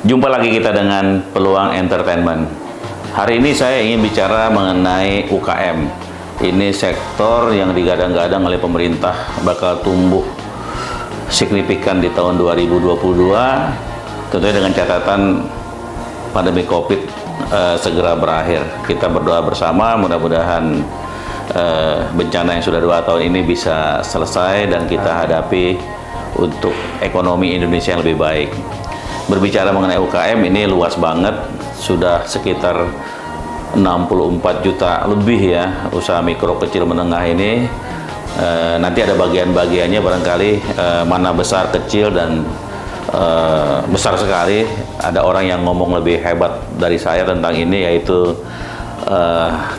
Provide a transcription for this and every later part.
Jumpa lagi kita dengan Peluang Entertainment. Hari ini saya ingin bicara mengenai UKM. Ini sektor yang digadang-gadang oleh pemerintah bakal tumbuh signifikan di tahun 2022. Tentunya dengan catatan pandemi COVID segera berakhir. Kita berdoa bersama, mudah-mudahan bencana yang sudah 2 tahun ini bisa selesai dan kita hadapi untuk ekonomi Indonesia yang lebih baik. Berbicara mengenai UKM ini luas banget, sudah sekitar 64 juta lebih ya usaha mikro kecil menengah ini. Nanti ada bagian-bagiannya barangkali mana besar, kecil, dan besar sekali. Ada orang yang ngomong lebih hebat dari saya tentang ini, yaitu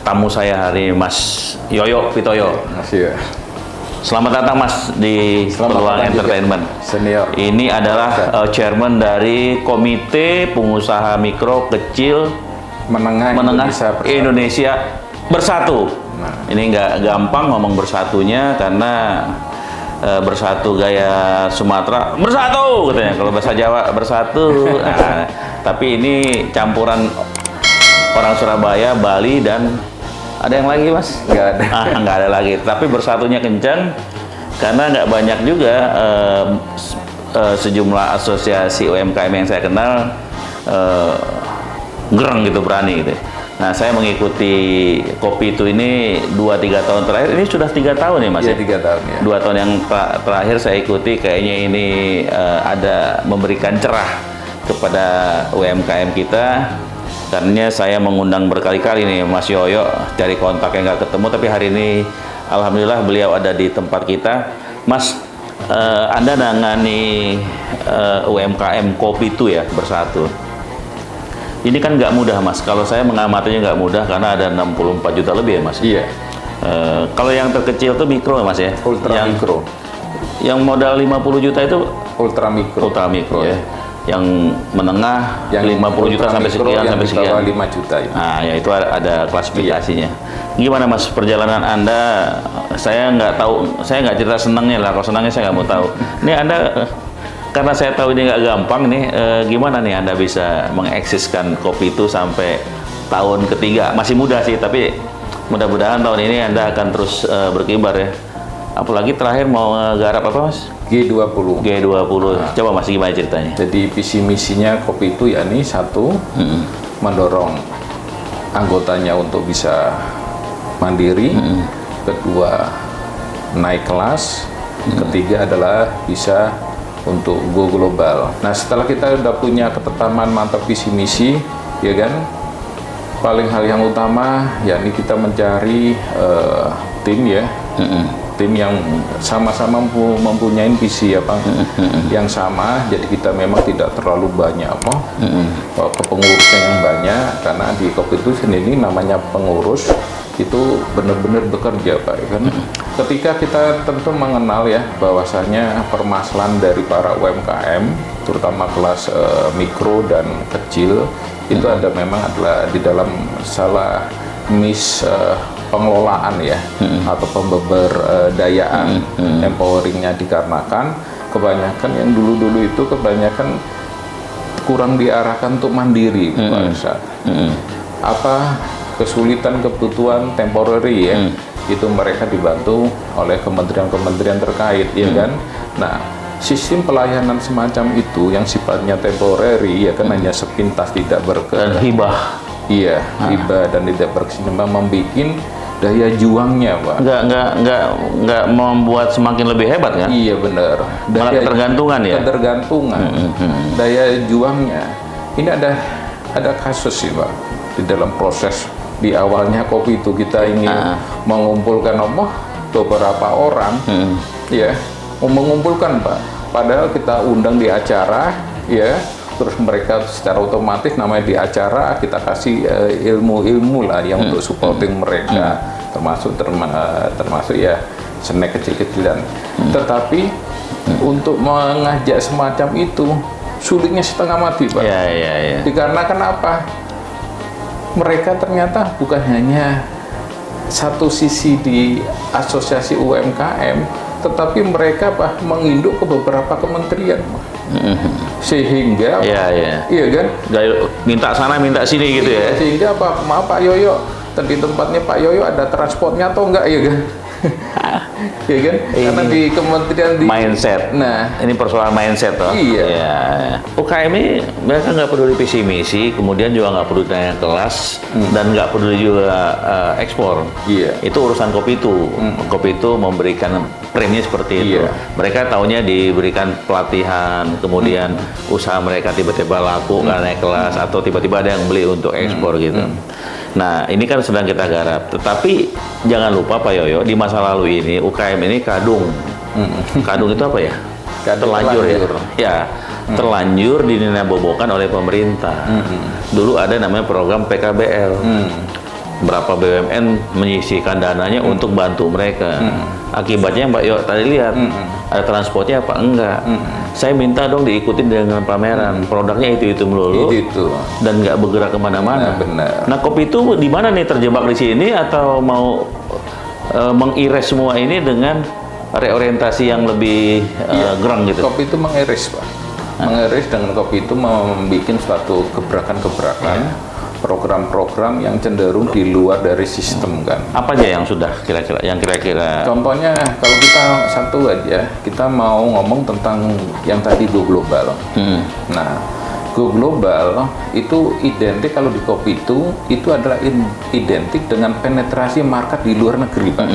tamu saya hari ini, Mas Yoyo Pitoyo. Masih ya. Selamat datang Mas di Peluang Entertainment. Senior. Ini adalah chairman dari Komite Pengusaha Mikro Kecil Menengah Indonesia Bersatu. Nah. Ini nggak gampang ngomong bersatunya karena bersatu gaya Sumatera, bersatu katanya. Kalau bahasa Jawa bersatu. Nah, tapi ini campuran orang Surabaya, Bali, dan ada yang lagi Mas? Nggak ada. Nggak ada lagi. Tapi bersatunya kencang karena nggak banyak juga sejumlah asosiasi UMKM yang saya kenal gereng gitu, berani gitu. Nah, saya mengikuti Kopi Itu ini 2-3 tahun terakhir. Ini sudah 3 tahun ya Mas? Iya, 3 tahun ya. 2 tahun yang terakhir saya ikuti, kayaknya ini ada memberikan cerah kepada UMKM kita. Karena saya mengundang berkali-kali nih Mas Yoyo, dari kontak yang nggak ketemu, tapi hari ini alhamdulillah beliau ada di tempat kita. Mas, Anda nangani UMKM Kopi Itu ya, Bersatu. Ini kan nggak mudah Mas, kalau saya mengamatinya nggak mudah karena ada 64 juta lebih ya Mas? Iya. Kalau yang terkecil itu mikro Mas ya? Ultra mikro. Yang modal 50 juta itu? Ultra mikro. Ultra mikro Iya. ya. Yang menengah yang 50 juta sampai sekian, sampai sekian. 5 juta ya. Nah, ya itu ada klasifikasinya. Gimana Mas perjalanan Anda? Saya nggak tahu, saya nggak cerita senangnya lah. Kalau senangnya saya nggak mau tahu. Ini Anda, karena saya tahu ini nggak gampang nih, gimana nih Anda bisa mengeksiskan Kopi Itu sampai tahun ketiga? Masih muda sih, tapi mudah-mudahan tahun ini Anda akan terus berkibar ya. Apalagi terakhir mau garap apa Mas? G20. G20. Coba Mas, gimana ceritanya? Jadi visi misinya Kopi Itu yakni satu, mendorong anggotanya untuk bisa mandiri. Kedua, naik kelas. Ketiga adalah bisa untuk go global. Nah, setelah kita udah punya ketetapan mantap visi misi, ya kan, paling hal yang utama yakni kita mencari tim ya. Tim yang sama-sama mempunyai visi yang sama. Jadi kita memang tidak terlalu banyak kepengurusnya yang banyak, karena di Kopi Itu sendiri namanya pengurus itu benar-benar bekerja Pak kan. Ketika kita tentu mengenal ya bahwasanya permasalahan dari para UMKM terutama kelas mikro dan kecil itu adalah di dalam salah pengelolaan ya, atau pemberdayaan, empoweringnya, dikarenakan kebanyakan yang dulu-dulu itu kebanyakan kurang diarahkan untuk mandiri pada saat apa kesulitan kebutuhan temporary ya, itu mereka dibantu oleh kementerian-kementerian terkait ya kan. Nah, sistem pelayanan semacam itu yang sifatnya temporary ya kan, hanya sepintas, tidak berkelanjutan, Hibah. Iya, hibah dan tidak berkesinambungan, membuat daya juangnya, Pak. Nggak membuat semakin lebih hebat kan? Iya benar. Malah ketergantungan ya? Ketergantungan. Daya juangnya. Ini ada kasus sih, Pak. Di dalam proses di awalnya Kopi Itu kita ingin mengumpulkan beberapa orang, ya, mengumpulkan Pak. Padahal kita undang di acara, ya. Terus mereka secara otomatis namanya di acara kita kasih ilmu-ilmu lah yang untuk supporting mereka, termasuk ya snack kecil-kecilan. Tetapi untuk mengajak semacam itu sulitnya setengah mati Pak. Ya. Dikarenakan apa? Mereka ternyata bukan hanya satu sisi di asosiasi UMKM, tetapi mereka menginduk ke beberapa kementerian. sehingga iya kan, minta sana minta sini gitu ya. Sehingga maaf Pak Yoyo, di tempatnya Pak Yoyo ada transportnya atau enggak, ya kan? Ya kan? Karena di kementerian mindset. Nah, ini persoalan mindset toh. Iya. Ya. UKM ini mereka nggak peduli visi misi, kemudian juga nggak peduli naik kelas dan nggak peduli juga ekspor. Iya. Itu urusan Kopitu. Kopitu memberikan premnya seperti itu. Iya. Mereka taunya diberikan pelatihan, kemudian usaha mereka tiba-tiba laku karena naik kelas atau tiba-tiba ada yang beli untuk ekspor gitu. Nah, ini kan sedang kita garap. Tetapi jangan lupa Pak Yoyo, di masa lalu ini UKM ini kadung. Kadung itu apa ya? Terlanjur ya. Ya, terlanjur dininabobokan oleh pemerintah. Dulu ada namanya program PKBL. Berapa BUMN menyisihkan dananya untuk bantu mereka. Akibatnya Mbak Yo tadi lihat ada transportnya apa enggak. Saya minta dong diikutin dengan pameran, produknya itu melulu dan nggak bergerak kemana-mana. Nah, Kopi itu di mana nih, terjebak di sini atau mau mengiris semua ini dengan reorientasi yang lebih gerang gitu? Kopi itu mengiris Pak, mengiris dengan Kopi itu membuat suatu gebrakan-gebrakan. Program-program yang cenderung di luar dari sistem kan. Apa aja yang sudah kira-kira? Contohnya kalau kita satu aja, kita mau ngomong tentang yang tadi Go Global. Nah, Go Global itu identik kalau di Kopi itu adalah identik dengan penetrasi market di luar negeri Pak.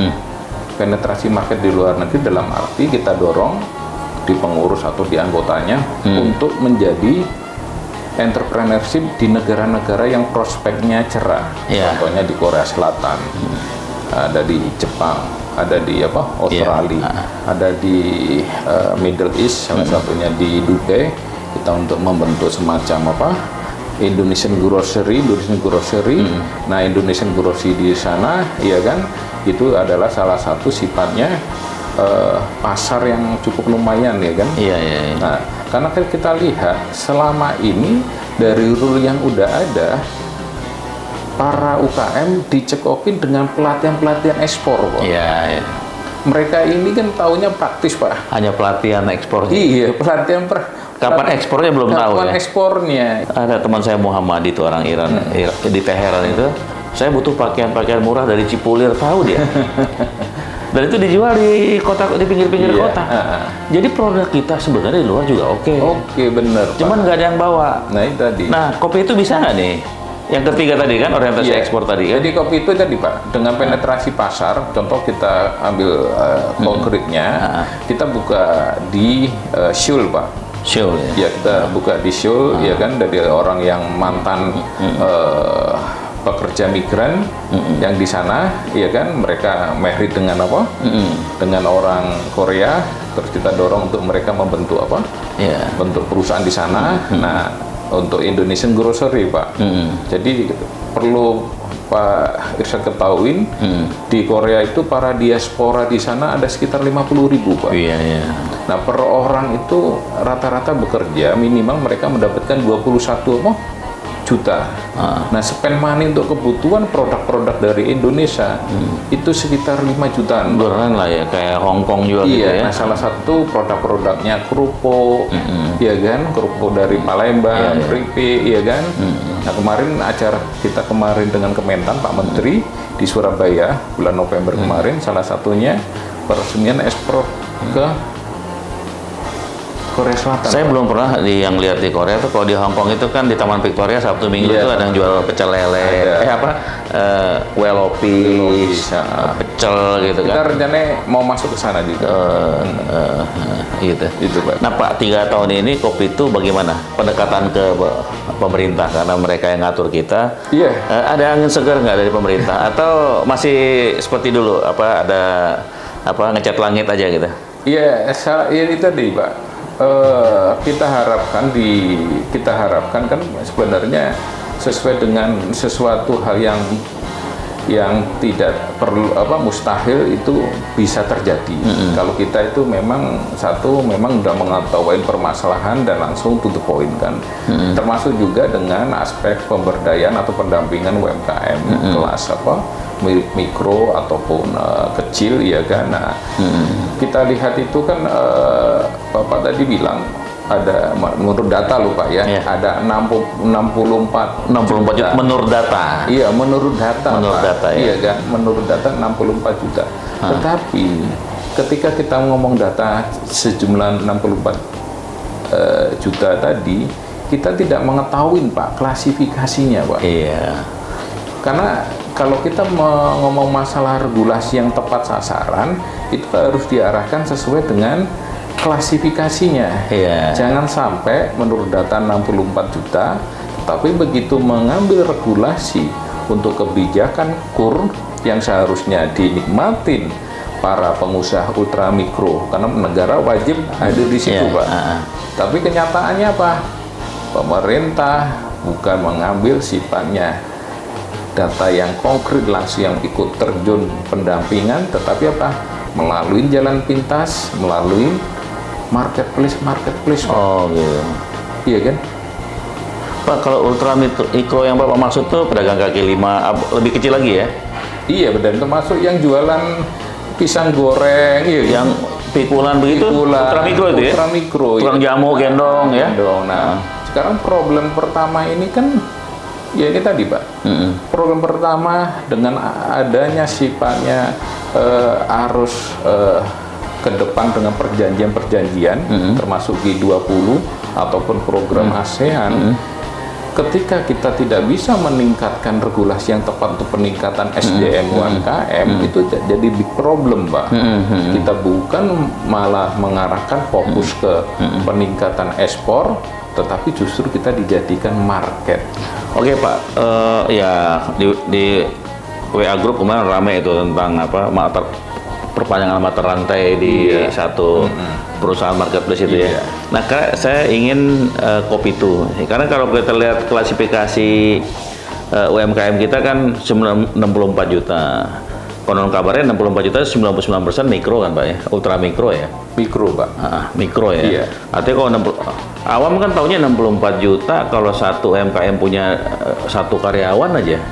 Penetrasi market di luar negeri dalam arti kita dorong di pengurus atau di anggotanya untuk menjadi entrepreneurship di negara-negara yang prospeknya cerah. Contohnya di Korea Selatan, ada di Jepang, ada di Australia, ada di Middle East, salah satunya di Dubai. Kita untuk membentuk semacam Indonesian Grocery. Nah, Indonesian Grocery di sana, ya kan, itu adalah salah satu sifatnya pasar yang cukup lumayan, ya kan. Nah, karena kita lihat selama ini dari rule yang udah ada, para UKM dicekokin dengan pelatihan-pelatihan ekspor kok. Mereka ini kan taunya praktis Pak. Hanya pelatihan ekspor. Iya, pelatihan kapan ekspornya belum tahu ya. Kapan ekspornya? Ada teman saya Muhammad itu orang Iran, di Teheran itu. Saya butuh pakaian murah dari Cipulir, tahu dia. Dan itu dijual di pinggir-pinggir kota. Jadi produk kita sebenarnya di luar juga oke. Bener. Cuman nggak ada yang bawa. Nah, itu tadi. Nah, Kopi itu bisa nggak nih? Yang ketiga tadi kan orientasi ekspor tadi kan. Jadi Kopi itu tadi Pak, dengan penetrasi pasar. Contoh kita ambil konkretnya, kita buka di Seoul Pak. Seoul ya. Kita buka di Seoul, ya kan, dari orang yang mantan pekerja migran yang di sana, ya kan, mereka married dengan dengan orang Korea, terus kita dorong untuk mereka membentuk bentuk perusahaan di sana. Nah, untuk Indonesian Grocery Pak. Jadi perlu Pak Irsyad ketahuin, di Korea itu para diaspora di sana ada sekitar 50.000 Pak. Nah, per orang itu rata-rata bekerja minimal mereka mendapatkan 21 juta. Nah, spend money untuk kebutuhan produk-produk dari Indonesia itu sekitar 5 jutaan. Beneran lah ya, kayak Hong Kong juga gitu ya. Nah, salah satu produk-produknya kerupuk, ya kan, kerupuk dari Palembang, keripik, ya kan. Nah, kemarin acara kita dengan Kementan Pak Menteri di Surabaya bulan November kemarin, salah satunya peresmian ekspor ke Korea Selatan. Saya belum pernah yang lihat di Korea tuh. Kalau di Hong Kong itu kan di Taman Victoria Sabtu Minggu itu ada yang jual pecel lele, kue lopis, pecel gitu kan. Kita rencananya mau masuk ke sana juga. Gitu. Itu Pak. Nah Pak, 3 tahun ini Kopi itu bagaimana pendekatan ke pemerintah, karena mereka yang ngatur kita? Ada angin segar nggak dari pemerintah atau masih seperti dulu? Ada ngecat langit aja gitu? Itu tadi Pak. Kita harapkan kan sebenarnya sesuai dengan sesuatu hal yang tidak perlu mustahil itu bisa terjadi. Kalau kita itu memang udah mengetahui permasalahan dan langsung to the point kan. Termasuk juga dengan aspek pemberdayaan atau pendampingan UMKM kelas mikro ataupun kecil, ya kan. Nah, kita lihat itu kan Bapak tadi bilang menurut data loh Pak ya, Iya. ada 64 64 juta menurut data. Iya, menurut data. Menurut Pak. data, ya. Iya kan, menurut data 64 juta. Tetapi ketika kita ngomong data sejumlah 64 juta tadi, kita tidak mengetahui Pak klasifikasinya Pak. Iya. Karena kalau kita ngomong masalah regulasi yang tepat sasaran, itu harus diarahkan sesuai dengan klasifikasinya. Iya. Jangan sampai menurut data 64 juta, tapi begitu mengambil regulasi untuk kebijakan KUR yang seharusnya dinikmatin para pengusaha ultra mikro, karena negara wajib hadir di situ, Iya. Pak. Tapi kenyataannya apa? Pemerintah bukan mengambil sifatnya data yang konkret langsung yang ikut terjun pendampingan, tetapi apa? Melalui jalan pintas, melalui marketplace, Pak. Oh gitu. Iya kan? Pak, kalau ultra mikro yang Bapak maksud tuh pedagang kaki lima, lebih kecil lagi ya? Iya, dan termasuk yang jualan pisang goreng, iya, Yang pikulan begitu, ultra mikro itu ya? Ultra mikro, Tukang iya. jamu, gendong ya? Gendong. Nah, sekarang problem pertama ini kan, ya ini tadi Pak. Problem pertama dengan adanya sifatnya arus ke depan dengan perjanjian-perjanjian, termasuk G20 ataupun program ASEAN. Ketika kita tidak bisa meningkatkan regulasi yang tepat untuk peningkatan SDM UMKM, itu jadi big problem, Pak. Kita bukan malah mengarahkan fokus ke peningkatan ekspor, tetapi justru kita dijadikan market. Oke Pak, ya di WA Group kemarin ramai itu tentang apa perpanjangan mata rantai di satu perusahaan marketplace itu ya. Iya. Nah, saya ingin kopi itu, karena kalau kita lihat klasifikasi UMKM kita kan 64 juta. Konon kabarnya 64 juta 99% mikro kan Pak ya, ultra mikro ya. Mikro, Pak. Mikro ya. Iya. Artinya kalau awam kan taunya 64 juta kalau satu UMKM punya satu karyawan aja.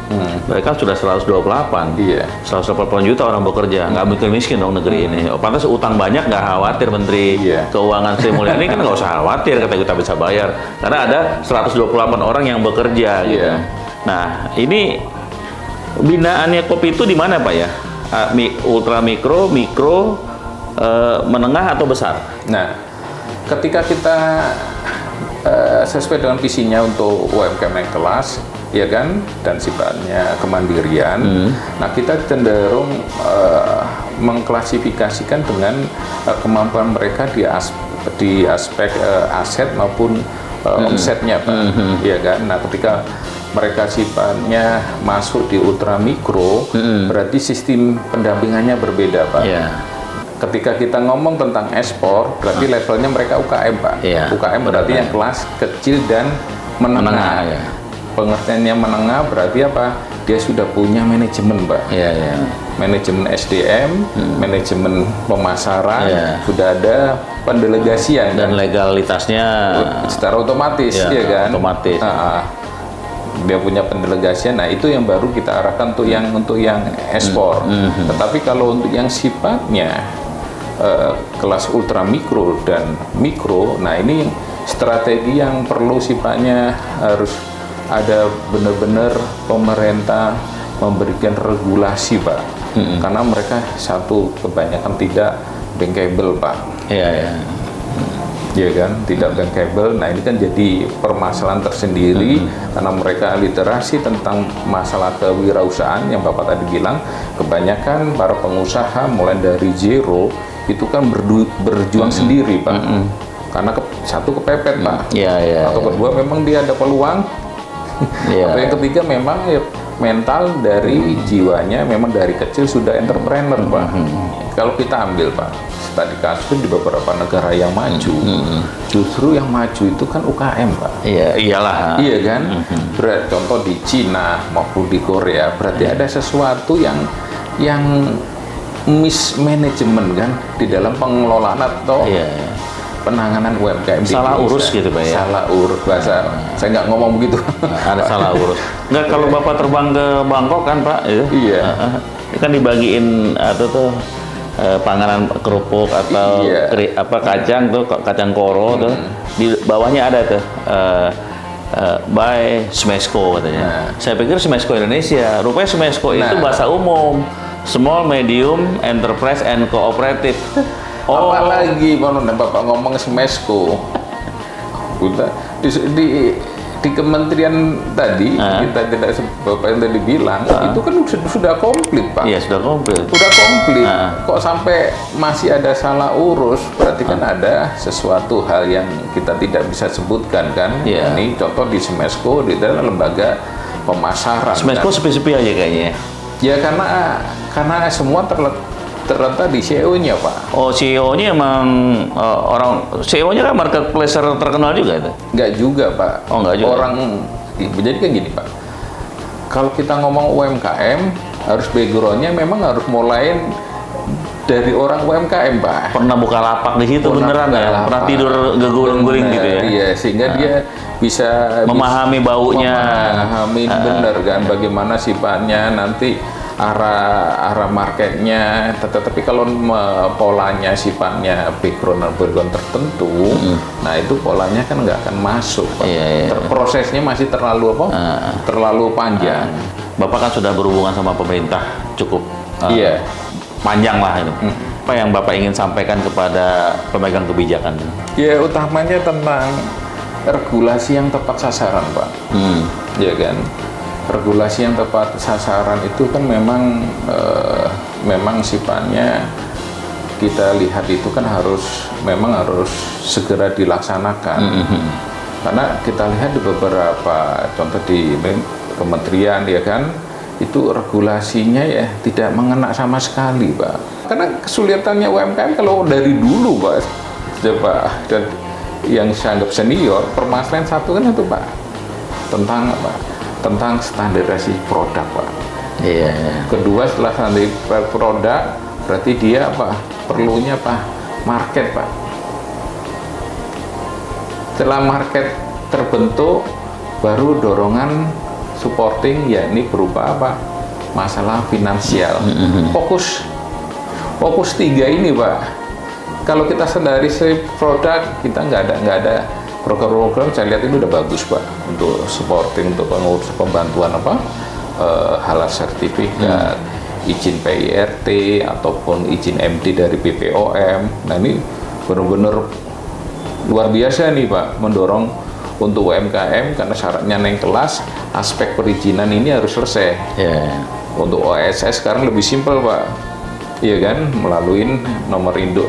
Mereka sudah 128. Iya. 180 juta orang bekerja, nggak mungkin miskin dong negeri ini. Pantas utang banyak nggak khawatir Menteri Iya. Keuangan Sri Mulyani kan nggak usah khawatir kita bisa bayar karena ada 128 orang yang bekerja gitu. Iya. Nah, ini binaannya kopi itu di mana Pak ya? Ultra mikro, menengah atau besar? Nah, ketika kita sesuai dengan visinya untuk UMKM yang kelas, ya kan, dan sifatnya kemandirian, nah kita cenderung mengklasifikasikan dengan kemampuan mereka di aspek aset maupun omsetnya, Pak. Ya kan. Nah, ketika mereka sifatnya masuk di ultra mikro, berarti sistem pendampingannya berbeda, Pak. Iya. Ketika kita ngomong tentang ekspor, berarti levelnya mereka UKM, Pak. Iya, UKM berarti yang kelas kecil dan menengah. Ya. Pengertiannya menengah berarti apa? Dia sudah punya manajemen, Pak. Iya, iya. Manajemen SDM, manajemen pemasaran, Iya. sudah ada pendelegasian Dan legalitasnya secara otomatis, ya, ya kan? otomatis. Dia punya pendelegasian. Nah, itu yang baru kita arahkan untuk yang ekspor. Tetapi kalau untuk yang sifatnya kelas ultra mikro dan mikro, nah ini strategi yang perlu sifatnya harus ada benar-benar pemerintah memberikan regulasi, Pak. Karena mereka kebanyakan tidak bankable, Pak. Iya, iya. Ya kan, tidak bankable. Nah, ini kan jadi permasalahan tersendiri karena mereka literasi tentang masalah kewirausahaan yang Bapak tadi bilang, kebanyakan para pengusaha mulai dari zero itu kan berjuang sendiri, Pak. Karena satu kepepet, Pak. Iya, iya. Atau kedua memang dia ada peluang. Iya. Atau yang ketiga memang ya mental dari jiwanya memang dari kecil sudah entrepreneur, Pak. Kalau kita ambil, Pak, tadi kasus di beberapa negara yang maju, justru yang maju itu kan UKM, Pak. Iya, iyalah. Iya kan? Contoh di Cina maupun di Korea, berarti ada sesuatu yang mismanagement kan di dalam pengelolaan atau Iya. penanganan UMKM di Salah Indonesia. urus gitu, Pak ya? Salah urus bahasa. Saya nggak ngomong begitu. Ada salah urus. Enggak, kalau Bapak terbang ke Bangkok kan Pak, itu. Iya. Kan dibagiin atau tuh panganan kerupuk atau Iya. kacang tuh, kacang koro tuh di bawahnya ada tuh by Smesco katanya. Saya pikir Smesco Indonesia, rupanya Smesco itu bahasa umum, small, medium, enterprise and cooperative. Apalagi Bapak ngomong Smesco. Udah di kementerian tadi kita tidak Bapak yang tadi bilang itu kan sudah komplit Pak. Iya, sudah komplit. Udah komplit. Kok sampai masih ada salah urus? Berarti kan ada sesuatu hal yang kita tidak bisa sebutkan kan. Iya. Ini contoh di Smesco, di dalam lembaga pemasaran. Smesco kan. sepi-sepi aja kayaknya. Ya karena semua terletak di CEO-nya Pak. Oh, CEO-nya emang CEO-nya kan marketplace terkenal juga itu. Enggak juga Pak. Oh, enggak juga. Jadi kan gini Pak. Kalau kita ngomong UMKM, harus background-nya memang harus mulai dari orang UMKM Pak. Pernah buka lapak di situ beneran ya? Pernah tidur guling gitu ya? Iya, sehingga dia bisa memahami baunya. Memahami benar kan bagaimana sifatnya nanti arah marketnya, tetapi kalau polanya sifatnya background tertentu, nah itu polanya kan nggak akan masuk, Pak. Iya. Prosesnya masih terlalu terlalu panjang. Bapak kan sudah berhubungan sama pemerintah cukup Iya. panjang lah itu. Apa yang Bapak ingin sampaikan kepada pemegang kebijakan? Ya utamanya tentang regulasi yang tepat sasaran, Pak. Ya kan. Regulasi yang tepat sasaran itu kan memang sifatnya kita lihat itu kan harus segera dilaksanakan. Karena kita lihat di beberapa contoh di kementerian ya kan, itu regulasinya ya tidak mengena sama sekali, Pak. Karena kesulitannya UMKM kalau dari dulu, Pak, dan yang saya anggap senior, permasalahan satu kan itu, Pak, tentang apa? Tentang standarisasi produk, Pak. Iya. Kedua, setelah standarisasi produk, berarti dia apa? Perlunya apa? Market, Pak. Setelah market terbentuk, baru dorongan supporting, yakni berupa apa? Masalah finansial. Fokus tiga ini, Pak. Kalau kita standarisasi produk, kita nggak ada program-program. Saya lihat itu udah bagus, Pak, untuk supporting, untuk pengurus pembantuan halal sertifikat, izin PIRT ataupun izin MD dari BPOM. Nah ini benar-benar luar biasa nih, Pak, mendorong untuk UMKM karena syaratnya naik kelas, aspek perizinan ini harus selesai. Untuk OSS sekarang lebih simpel, Pak, iya kan, melalui nomor induk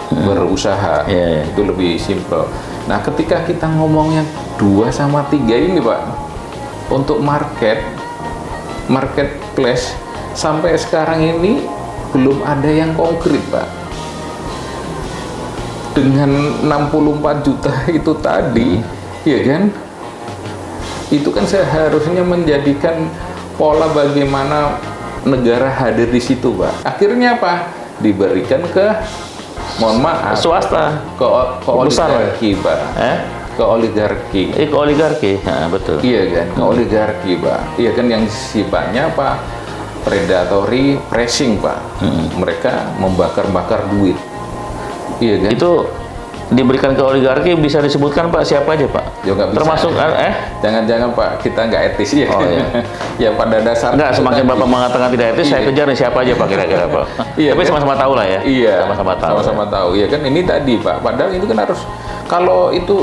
berusaha, itu lebih simpel. Nah, ketika kita ngomongnya 2 sama 3 ini, Pak, untuk marketplace sampai sekarang ini belum ada yang konkret, Pak. Dengan 64 juta itu tadi, ya kan, itu kan seharusnya menjadikan pola bagaimana negara hadir di situ, Pak. Akhirnya apa? Diberikan ke, mohon maaf, Swasta. ke oligarki, Pak. Ke oligarki. Ke oligarki, betul. Iya kan, ke oligarki, Pak. Iya kan, yang sifatnya apa? Predatory pricing, Pak. Mereka membakar-bakar duit. Iya kan? Itu diberikan ke oligarki bisa disebutkan, Pak, siapa aja, Pak? Ya, nggak bisa. Termasuk Jangan-jangan, Pak, kita nggak etis ya. Oh, iya. Ya pada dasarnya. Enggak, semakin Bapak mengatakan tidak etis, saya kejar nih siapa aja, Pak, kira-kira, Pak. Iya, Tapi kan? sama-sama tahu lah ya. Iya, Sama-sama tahu. Iya kan, ini tadi, Pak. Padahal itu kan harus, kalau itu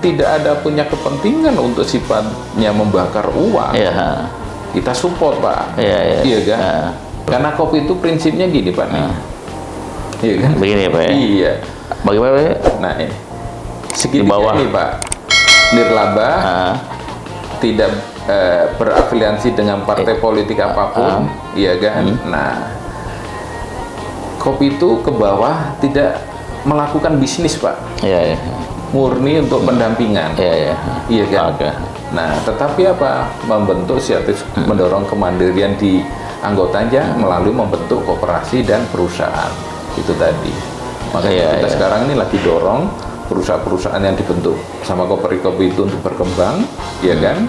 tidak ada punya kepentingan untuk sifatnya membakar uang, kita support, Pak. Iya kan? Karena kopi itu prinsipnya gini, Pak. Iya kan? Begini ya, Pak ya? Iya. Bagaimana, Pak? Nah, segitiga ini, Pak. Nirlaba, tidak berafiliasi dengan partai politik apapun, iya kan? Nah, kopi itu ke bawah tidak melakukan bisnis, Pak. Iya. Murni untuk pendampingan. Iya kan? Nah, tetapi apa? Membentuk mendorong kemandirian di anggotanya melalui membentuk koperasi dan perusahaan. Itu tadi. Makanya kita sekarang ini lagi dorong perusahaan-perusahaan yang dibentuk sama kopi itu untuk berkembang, ya kan?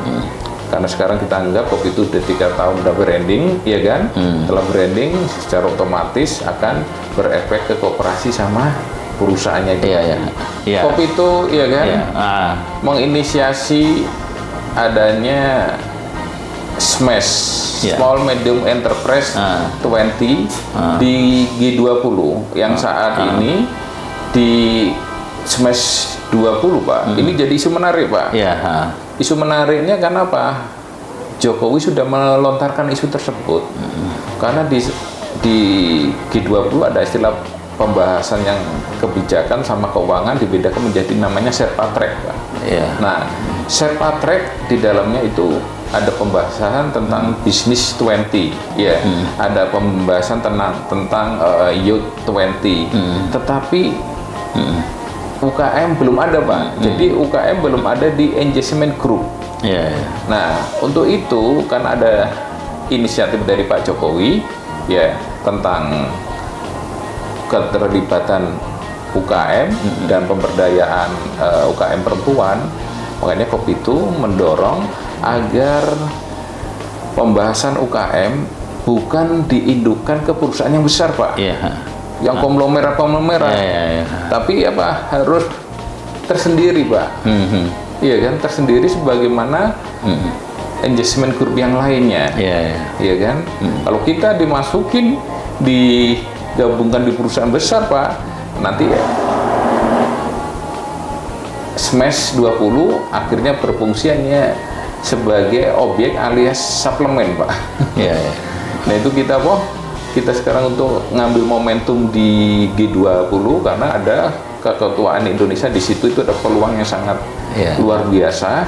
Karena sekarang kita anggap Kopi itu udah 3 tahun udah branding, ya kan? Setelah branding, secara otomatis akan berefek ke koperasi sama perusahaannya. Iya. Kopi itu, ya kan? Iya. Menginisiasi adanya SMES, Small Medium Enterprise 20 di G20 yang saat ini di SMES 20, Pak. Ini jadi isu menarik, Pak. Iya. Isu menariknya karena apa? Jokowi sudah melontarkan isu tersebut. Karena di G20 ada istilah pembahasan yang kebijakan sama keuangan dibedakan menjadi namanya Sherpa Track, Pak. Iya. Nah, Sherpa Track di dalamnya itu ada pembahasan tentang bisnis 20, ya. Ada pembahasan tentang youth 20. Tetapi UKM belum ada, Pak. Jadi UKM belum ada di engagement group. Iya. Nah, untuk itu kan ada inisiatif dari Pak Jokowi, ya, tentang keterlibatan UKM dan pemberdayaan UKM perempuan. Makanya Kopi itu mendorong agar pembahasan UKM bukan diindukkan ke perusahaan yang besar, Pak. Iya. Yang konglomerat, Iya. tapi apa harus tersendiri, Pak. Iya kan, tersendiri sebagaimana engagement group yang lainnya. Iya kan. Kalau kita dimasukin digabungkan di perusahaan besar, Pak, nanti ya SMES 20 akhirnya berfungsinya sebagai objek alias suplemen, Pak. Iya. Nah, itu kita sekarang untuk ngambil momentum di G20 karena ada keketuaan Indonesia di situ, itu ada peluang yang sangat luar biasa.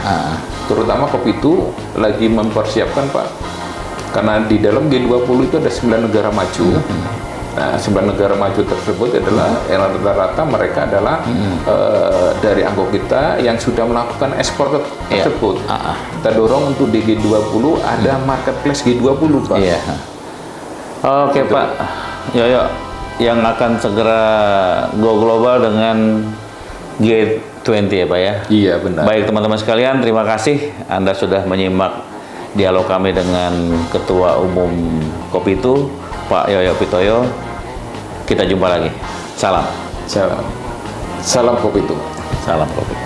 Terutama Kopi itu lagi mempersiapkan, Pak, karena di dalam G20 itu ada 9 negara maju. Nah, 9 negara maju tersebut adalah rata-rata mereka adalah dari anggota kita yang sudah melakukan ekspor tersebut. Kita dorong untuk di G20 ada marketplace G20, Pak. Oke, Pak Yoyo, yang akan segera go global dengan G20 ya, Pak ya? Iya, benar. Baik teman-teman sekalian, terima kasih Anda sudah menyimak dialog kami dengan Ketua Umum Kopi itu, Pak Yoyo Pitoyo. Kita jumpa lagi. Salam. Salam Kopi itu. Salam Kopi.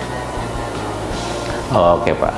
Oke, Pak.